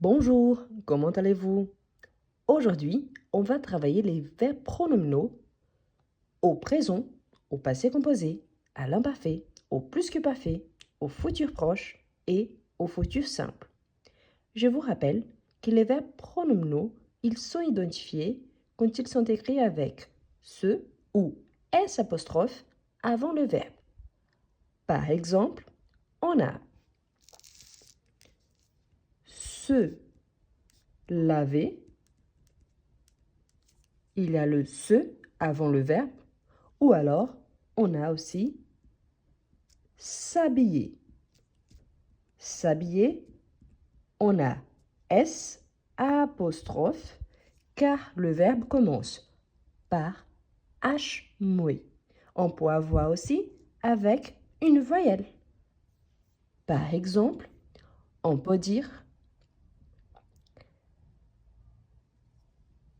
Bonjour, comment allez-vous? Aujourd'hui, on va travailler les verbes pronominaux au présent, au passé composé, à l'imparfait, au plus que parfait, au futur proche et au futur simple. Je vous rappelle que les verbes pronominaux, ils sont identifiés quand ils sont écrits avec ce ou s apostrophe avant le verbe. Par exemple, on a se laver. Il y a le se avant le verbe, ou alors on a aussi s'habiller. S'habiller, on a S apostrophe car le verbe commence par H muet. On peut avoir aussi avec une voyelle. Par exemple, on peut dire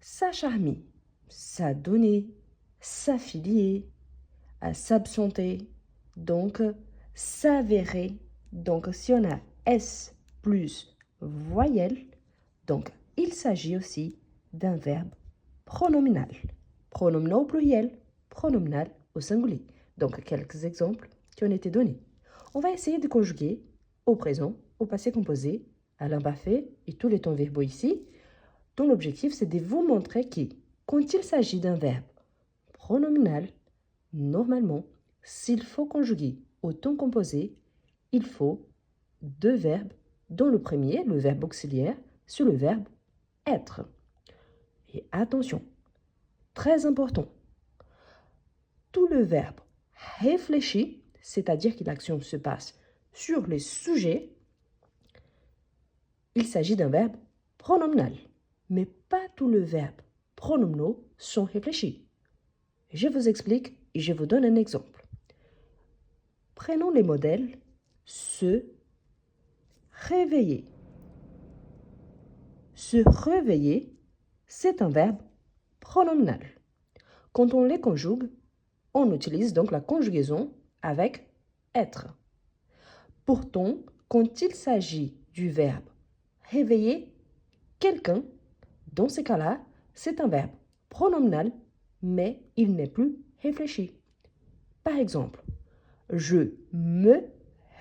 s'acharner, s'adonner, s'affilier, à s'absenter, donc s'avérer. Donc si on a S plus voyelle, donc il s'agit aussi d'un verbe pronominal. Pronominal au pluriel, pronominal au singulier. Donc quelques exemples qui ont été donnés. On va essayer de conjuguer au présent, au passé composé, à l'imparfait et tous les temps verbaux ici, dont l'objectif c'est de vous montrer que quand il s'agit d'un verbe pronominal, normalement, s'il faut conjuguer au temps composé, il faut deux verbes, dont le premier, le verbe auxiliaire, sur le verbe être. Et attention, très important, tout le verbe réfléchi, c'est-à-dire que l'action se passe sur les sujets, il s'agit d'un verbe pronominal, mais pas tous les verbes pronominaux sont réfléchis. Je vous explique et je vous donne un exemple. Prenons les modèles se réveiller. Se réveiller, c'est un verbe pronominal. Quand on les conjugue, on utilise donc la conjugaison avec être. Pourtant, quand il s'agit du verbe réveiller quelqu'un, dans ce cas-là, c'est un verbe pronominal, mais il n'est plus réfléchi. Par exemple, je me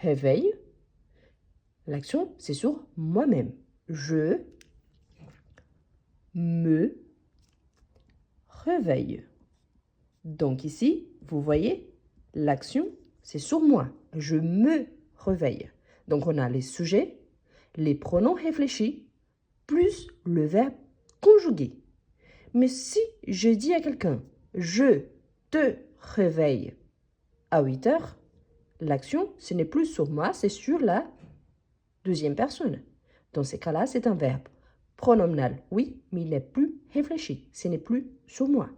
réveille. L'action, c'est sur moi-même. Je me réveille. Donc ici, vous voyez, l'action, c'est sur moi. Je me réveille. Donc on a les sujets, les pronoms réfléchis, plus le verbe conjugué. Mais si je dis à quelqu'un, je te réveille à 8 heures, l'action, ce n'est plus sur moi, c'est sur la deuxième personne. Dans ces cas-là, c'est un verbe pronominal, oui, mais il n'est plus réfléchi. Ce n'est plus sur moi.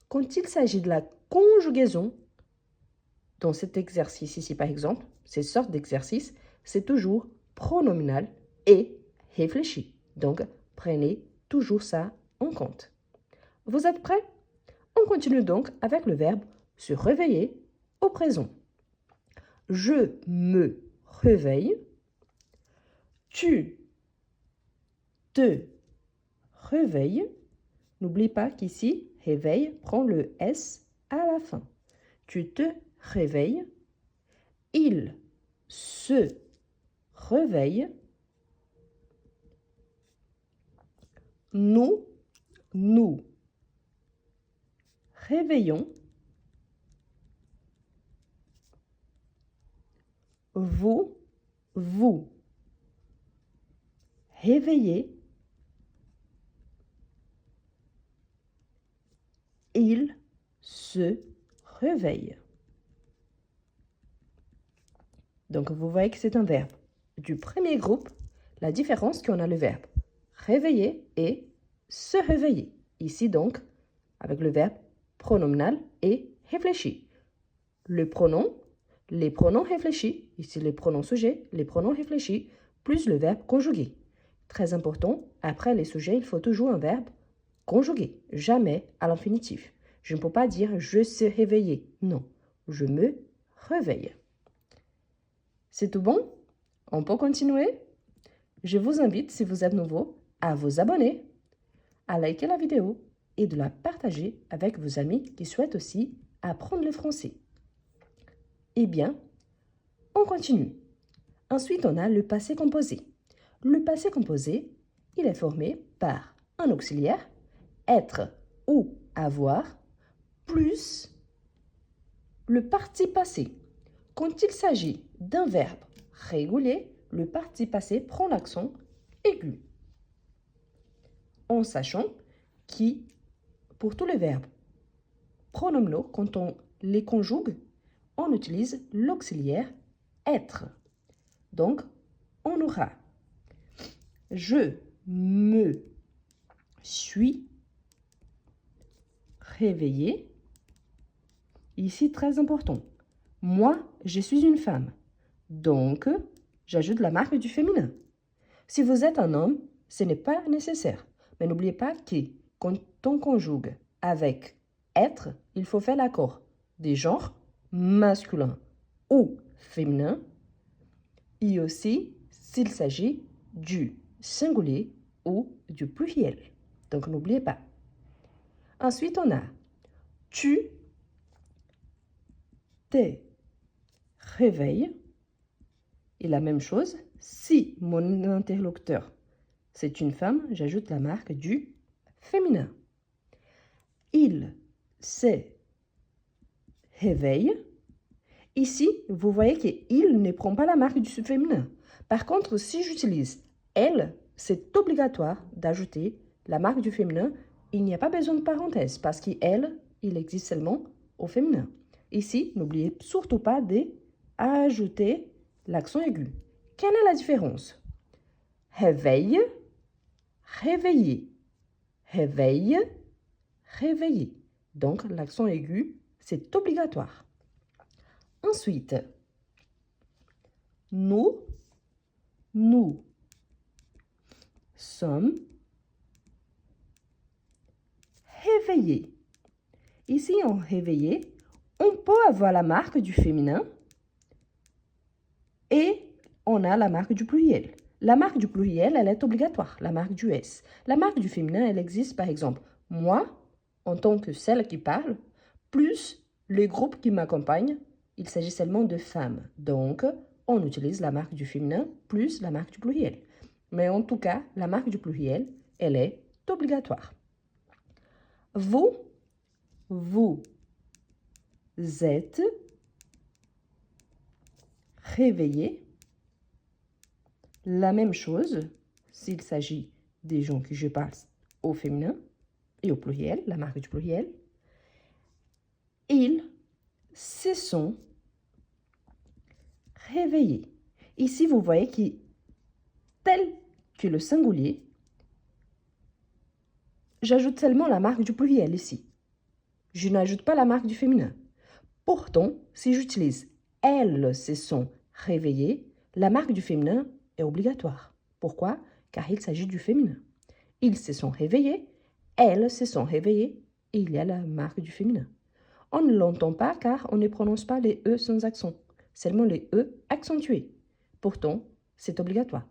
Quand il s'agit de la conjugaison, dans cet exercice ici, par exemple, ces sortes d'exercices, c'est toujours pronominal et réfléchi. Donc, prenez toujours ça en compte. Vous êtes prêts? On continue donc avec le verbe se réveiller au présent. Je me réveille. Tu te réveilles. N'oublie pas qu'ici, réveil prend le S à la fin. Tu te réveilles. Il se réveille. Nous réveillons. Vous réveillez. Il se réveille. Donc, vous voyez que c'est un verbe. Du premier groupe, la différence qu'on a le verbe réveiller et se réveiller. Ici donc, avec le verbe pronominal et réfléchi. Le pronom, les pronoms réfléchis, ici les pronoms sujets, les pronoms réfléchis, plus le verbe conjugué. Très important, après les sujets, il faut toujours un verbe conjugué, jamais à l'infinitif. Je ne peux pas dire je sais réveiller. Non, je me réveille. C'est tout bon? On peut continuer? Je vous invite, si vous êtes nouveau, à vous abonner, à liker la vidéo et de la partager avec vos amis qui souhaitent aussi apprendre le français. Eh bien, on continue. Ensuite, on a le passé composé. Le passé composé, il est formé par un auxiliaire, être ou avoir, plus le parti passé. Quand il s'agit d'un verbe régulier, le parti passé prend l'accent aigu. En sachant que pour tous les verbes pronominaux, quand on les conjugue, on utilise l'auxiliaire être. Donc, on aura je me suis réveillé. Ici, très important. Moi, je suis une femme. Donc, j'ajoute la marque du féminin. Si vous êtes un homme, ce n'est pas nécessaire. Mais n'oubliez pas que quand on conjugue avec être, il faut faire l'accord des genres masculin ou féminin et aussi s'il s'agit du singulier ou du pluriel. Donc, n'oubliez pas. Ensuite, on a tu te réveilles. Et la même chose, si mon interlocuteur, c'est une femme, j'ajoute la marque du féminin. Il se réveille. Ici, vous voyez qu'il ne prend pas la marque du féminin. Par contre, si j'utilise elle, c'est obligatoire d'ajouter la marque du féminin. Il n'y a pas besoin de parenthèse parce qu'elle, il existe seulement au féminin. Ici, n'oubliez surtout pas d'ajouter l'accent aigu. Quelle est la différence? Réveille, réveiller. Réveille, réveiller. Donc, l'accent aigu, c'est obligatoire. Ensuite, nous sommes réveillés. Ici, en réveillé, on peut avoir la marque du féminin et on a la marque du pluriel. La marque du pluriel, elle est obligatoire, la marque du S. La marque du féminin, elle existe par exemple, moi, en tant que celle qui parle, plus les groupes qui m'accompagnent, il s'agit seulement de femmes. Donc, on utilise la marque du féminin plus la marque du pluriel. Mais en tout cas, la marque du pluriel, elle est obligatoire. Vous êtes réveillés. La même chose s'il s'agit des gens que je parle au féminin et au pluriel, la marque du pluriel. Ils se sont réveillés. Ici, vous voyez que tel que le singulier, j'ajoute seulement la marque du pluriel ici. Je n'ajoute pas la marque du féminin. Pourtant, si j'utilise « elles se sont réveillées », la marque du féminin est obligatoire. Pourquoi? Car il s'agit du féminin. Ils se sont réveillés, elles se sont réveillées, et il y a la marque du féminin. On ne l'entend pas car on ne prononce pas les E sans accent, seulement les E accentués. Pourtant, c'est obligatoire.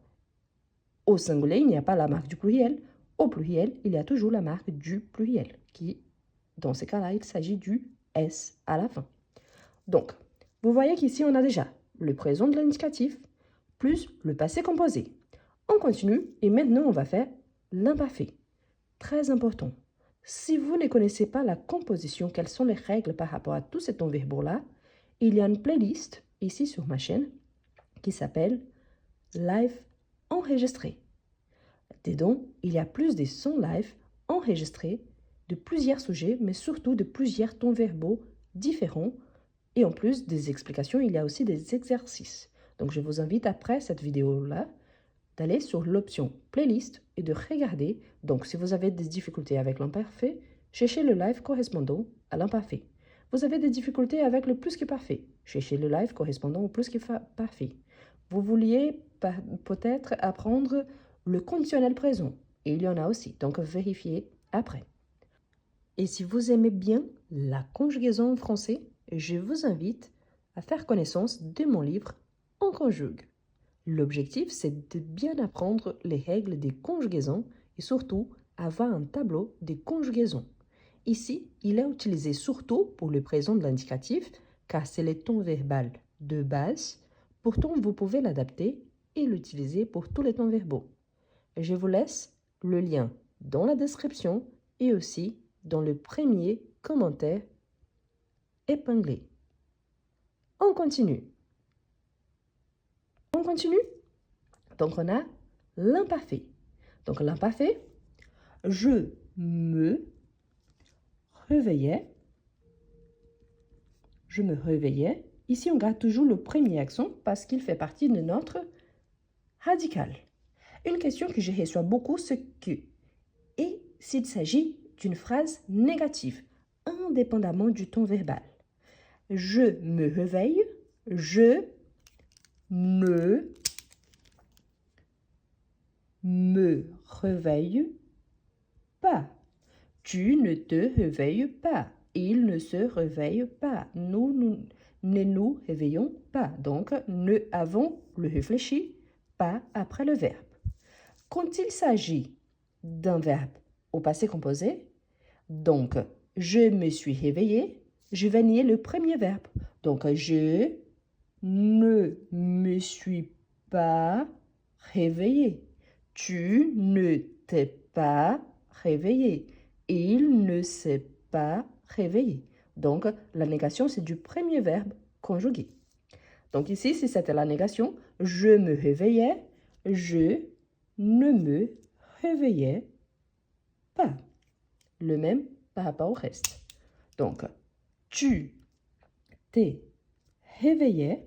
Au singulier, il n'y a pas la marque du pluriel. Au pluriel, il y a toujours la marque du pluriel, qui, dans ce cas-là, il s'agit du S à la fin. Donc, vous voyez qu'ici, on a déjà le présent de l'indicatif plus le passé composé. On continue et maintenant, on va faire l'imparfait. Très important. Si vous ne connaissez pas la composition, quelles sont les règles par rapport à tous ces temps verbaux-là, il y a une playlist ici sur ma chaîne qui s'appelle Live enregistré. Dedans, il y a plus de 100 lives enregistrés de plusieurs sujets, mais surtout de plusieurs temps verbaux différents. Et en plus des explications, il y a aussi des exercices. Donc, je vous invite après cette vidéo-là d'aller sur l'option playlist et de regarder. Donc, si vous avez des difficultés avec l'imparfait, cherchez le live correspondant à l'imparfait. Vous avez des difficultés avec le plus que parfait, cherchez le live correspondant au plus que parfait. Vous vouliez peut-être apprendre le conditionnel présent. Et il y en a aussi, donc vérifiez après. Et si vous aimez bien la conjugaison en français, je vous invite à faire connaissance de mon livre On conjugue. L'objectif, c'est de bien apprendre les règles des conjugaisons et surtout avoir un tableau des conjugaisons. Ici, il est utilisé surtout pour le présent de l'indicatif car c'est le ton verbal de base. Pourtant, vous pouvez l'adapter et l'utiliser pour tous les temps verbaux. Je vous laisse le lien dans la description et aussi dans le premier commentaire épinglé. On continue. On continue. Donc, on a l'imparfait. Donc, l'imparfait, je me réveillais. Je me réveillais. Ici, on garde toujours le premier accent parce qu'il fait partie de notre radical. Une question que je reçois beaucoup, c'est que, et s'il s'agit d'une phrase négative, indépendamment du ton verbal. Je me réveille, je ne me réveille pas. Tu ne te réveilles pas. Il ne se réveille pas. Nous ne nous réveillons pas. Donc, ne avant le réfléchi, pas après le verbe. Quand il s'agit d'un verbe au passé composé, donc, je me suis réveillé, je vais nier le premier verbe. Donc, je ne me suis pas réveillé. Tu ne t'es pas réveillé. Il ne s'est pas réveillé. Donc, la négation, c'est du premier verbe conjugué. Donc ici, si c'était la négation, je me réveillais, je ne me réveillais pas. Le même par rapport au reste. Donc, tu t'es réveillé.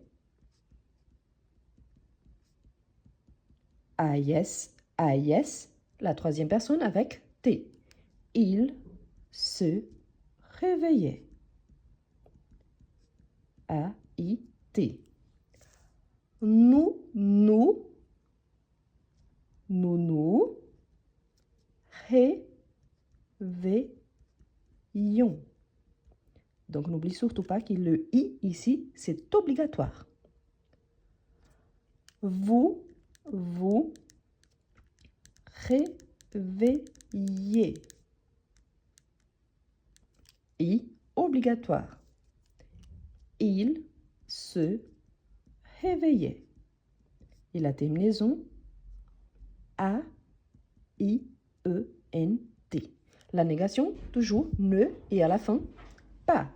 AIS, la troisième personne avec T. Il se réveillait. A-I-T. Nous réveillons. Donc, n'oublie surtout pas que le I ici, c'est obligatoire. Vous réveillez. I obligatoire. Il se réveillait. Et la terminaison A-I-E-N-T. La négation, toujours ne et à la fin, pas.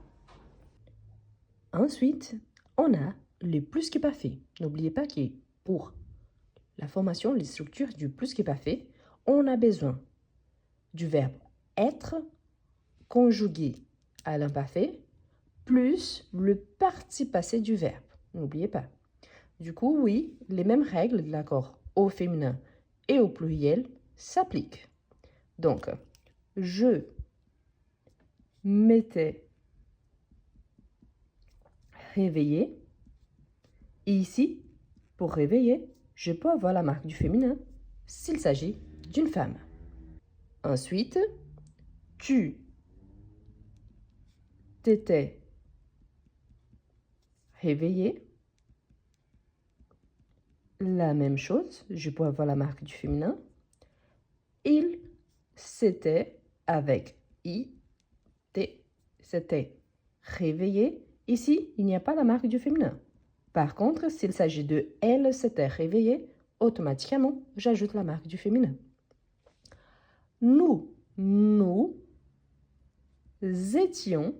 Ensuite, on a le plus que parfait. N'oubliez pas que pour la formation, les structures du plus que parfait, on a besoin du verbe être conjugué à l'imparfait plus le participe passé du verbe. N'oubliez pas. Du coup, oui, les mêmes règles de l'accord au féminin et au pluriel s'appliquent. Donc, je m'étais réveillé. Et ici, pour réveiller, je peux avoir la marque du féminin s'il s'agit d'une femme. Ensuite, tu t'étais réveillé. La même chose, je peux avoir la marque du féminin. Il s'était avec I, T, s'était réveillé. Ici, il n'y a pas la marque du féminin. Par contre, s'il s'agit de elle s'était réveillée, automatiquement, j'ajoute la marque du féminin. Nous étions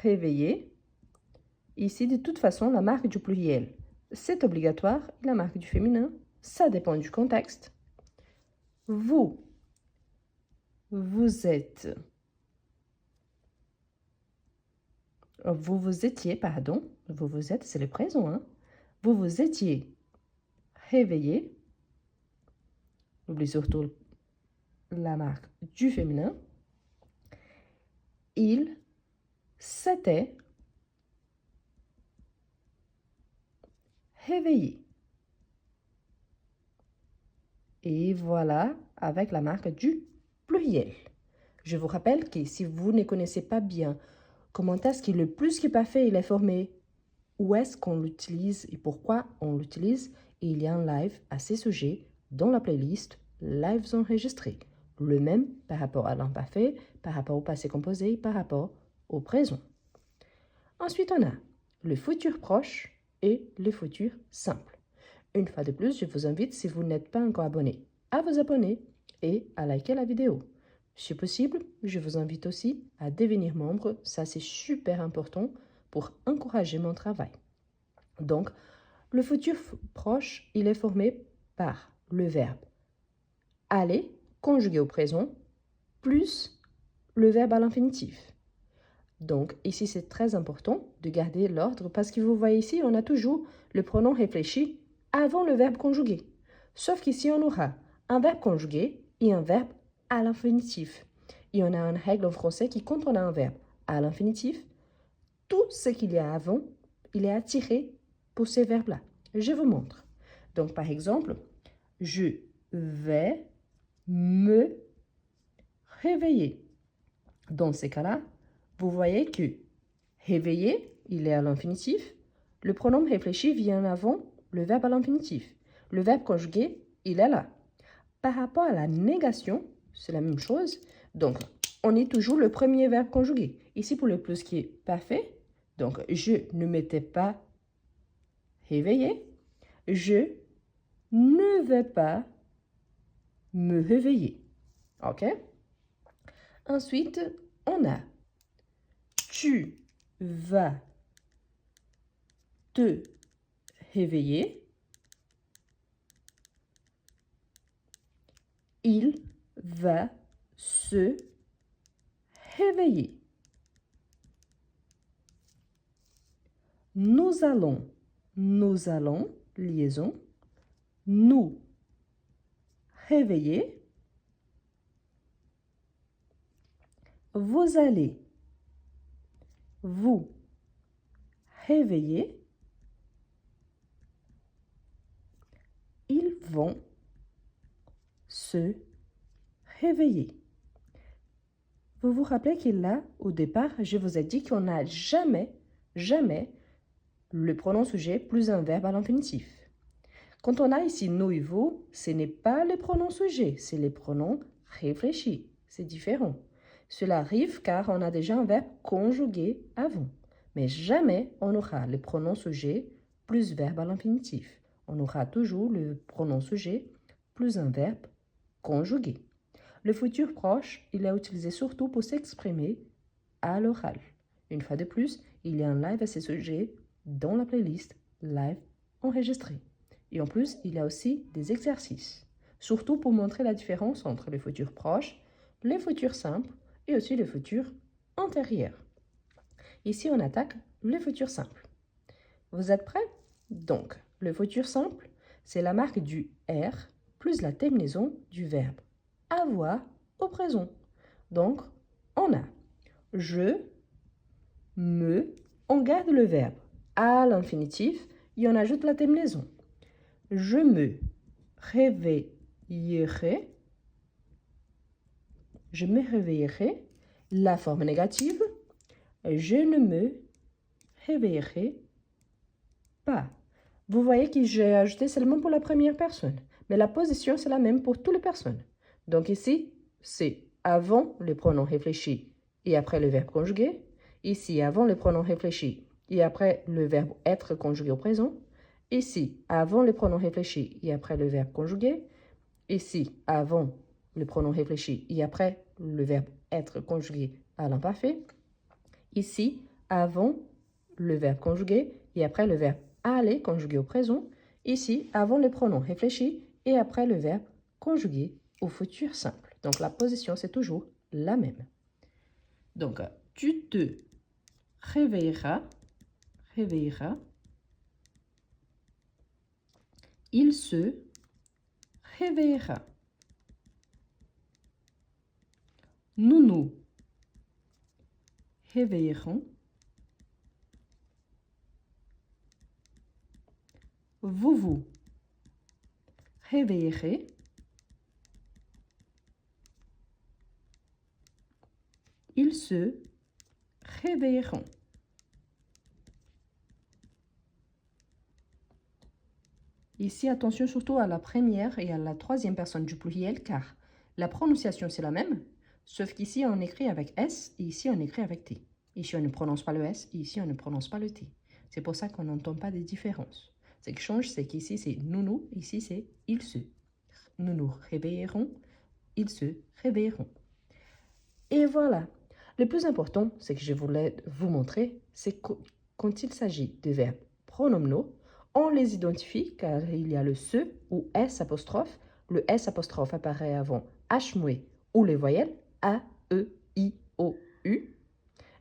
réveillés. Ici, de toute façon, la marque du pluriel, c'est obligatoire. La marque du féminin, ça dépend du contexte. Vous étiez, c'est le présent, hein? Vous étiez réveillé. N'oubliez surtout la marque du féminin. Il s'était réveillé. Et voilà, avec la marque du pluriel. Je vous rappelle que si vous ne connaissez pas bien comment est-ce que le plus que parfait il est formé, où est-ce qu'on l'utilise et pourquoi on l'utilise. Et il y a un live à ces sujets dans la playlist Lives enregistrés. Le même par rapport à l'imparfait, par rapport au passé composé, par rapport au présent. Ensuite, on a le futur proche et le futur simple. Une fois de plus, je vous invite, si vous n'êtes pas encore abonné, à vous abonner et à liker la vidéo. Si possible, je vous invite aussi à devenir membre. Ça, c'est super important pour encourager mon travail. Donc, le futur proche, il est formé par le verbe aller, conjugué au présent, plus le verbe à l'infinitif. Donc, ici, c'est très important de garder l'ordre parce que vous voyez ici, on a toujours le pronom réfléchi avant le verbe conjugué. Sauf qu'ici, on aura un verbe conjugué et un verbe à l'infinitif. Et on a une règle en français qui, quand on a un verbe à l'infinitif, tout ce qu'il y a avant, il est attiré pour ces verbes-là. Je vous montre. Donc, par exemple, je vais me réveiller. Dans ces cas-là, vous voyez que réveiller, il est à l'infinitif. Le pronom réfléchi vient avant le verbe à l'infinitif. Le verbe conjugué, il est là. Par rapport à la négation, c'est la même chose. Donc, on est toujours le premier verbe conjugué. Ici, pour le plus qui est parfait, donc je ne m'étais pas réveillé. Je ne vais pas me réveiller. OK? Ensuite, on a tu vas te réveiller. Il va se réveiller. Nous allons, liaison, nous réveiller. Vous allez, vous réveiller. Ils vont se réveiller. Vous vous rappelez qu'il là, au départ, je vous ai dit qu'on n'a jamais le pronom sujet plus un verbe à l'infinitif. Quand on a ici nous et vous, ce n'est pas le pronom sujet, c'est le pronom réfléchi. C'est différent. Cela arrive car on a déjà un verbe conjugué avant. Mais jamais on aura le pronom sujet plus verbe à l'infinitif. On aura toujours le pronom sujet plus un verbe conjugué. Le futur proche, il est utilisé surtout pour s'exprimer à l'oral. Une fois de plus, il y a un live à ce sujet dans la playlist Live enregistré. Et en plus, il y a aussi des exercices, surtout pour montrer la différence entre le futur proche, le futur simple et aussi le futur antérieur. Ici, on attaque le futur simple. Vous êtes prêts? Donc, le futur simple, c'est la marque du R plus la terminaison du verbe avoir au présent. Donc, on a je, me, on garde le verbe à l'infinitif et on ajoute la terminaison. Je me réveillerai. Je me réveillerai. La forme négative. Je ne me réveillerai pas. Vous voyez que j'ai ajouté seulement pour la première personne. Mais la position, c'est la même pour toutes les personnes. Donc ici, c'est avant le pronom réfléchi et après le verbe conjugué. Ici, avant le pronom réfléchi et après le verbe être conjugué au présent. Ici, avant le pronom réfléchi et après le verbe conjugué. Ici, avant le pronom réfléchi et après le verbe être conjugué à l'imparfait. Ici, avant le verbe conjugué et après le verbe aller conjugué au présent. Ici, avant le pronom réfléchi et après le verbe conjugué au futur simple. Donc, la position, c'est toujours la même. Donc, tu te réveilleras. Il se réveillera. Nous nous réveillerons. Vous vous réveillerez. Ils se réveilleront. Ici, attention surtout à la première et à la troisième personne du pluriel, car la prononciation, c'est la même, sauf qu'ici, on écrit avec S et ici, on écrit avec T. Ici, on ne prononce pas le S et ici, on ne prononce pas le T. C'est pour ça qu'on n'entend pas de différence. Ce qui change, c'est qu'ici, c'est nous, ici, c'est il se. Nous nous réveillerons, ils se réveilleront. Et voilà. Le plus important, c'est que je voulais vous montrer, c'est que quand il s'agit de verbes pronominaux, on les identifie car il y a le se ou s apostrophe. Le s apostrophe apparaît avant h muet ou les voyelles a, e, i, o, u.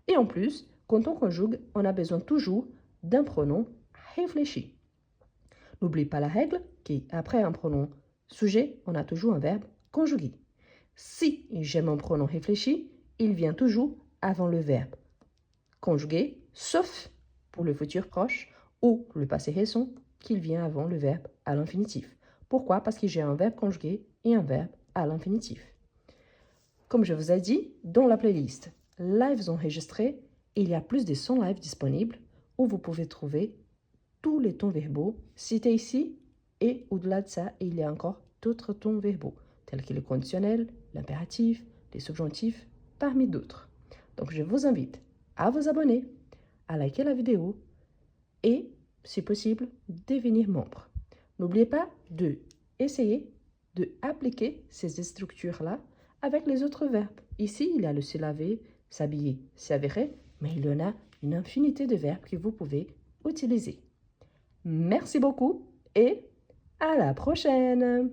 Et en plus, quand on conjugue, on a besoin toujours d'un pronom réfléchi. N'oublie pas la règle qu'après un pronom sujet, on a toujours un verbe conjugué. Si j'aime un pronom réfléchi, il vient toujours avant le verbe conjugué, sauf pour le futur proche ou le passé récent, qu'il vient avant le verbe à l'infinitif. Pourquoi? Parce que j'ai un verbe conjugué et un verbe à l'infinitif. Comme je vous ai dit, dans la playlist Lives enregistrés, il y a plus de 100 lives disponibles où vous pouvez trouver tous les tons verbaux cités ici, et au-delà de ça, il y a encore d'autres tons verbaux, tels que le conditionnel, l'impératif, les subjonctifs, parmi d'autres. Donc je vous invite à vous abonner, à liker la vidéo et, si possible, devenir membre. N'oubliez pas de essayer de appliquer ces structures-là avec les autres verbes. Ici, il y a le se laver, s'habiller, s'avérer, mais il y en a une infinité de verbes que vous pouvez utiliser. Merci beaucoup et à la prochaine!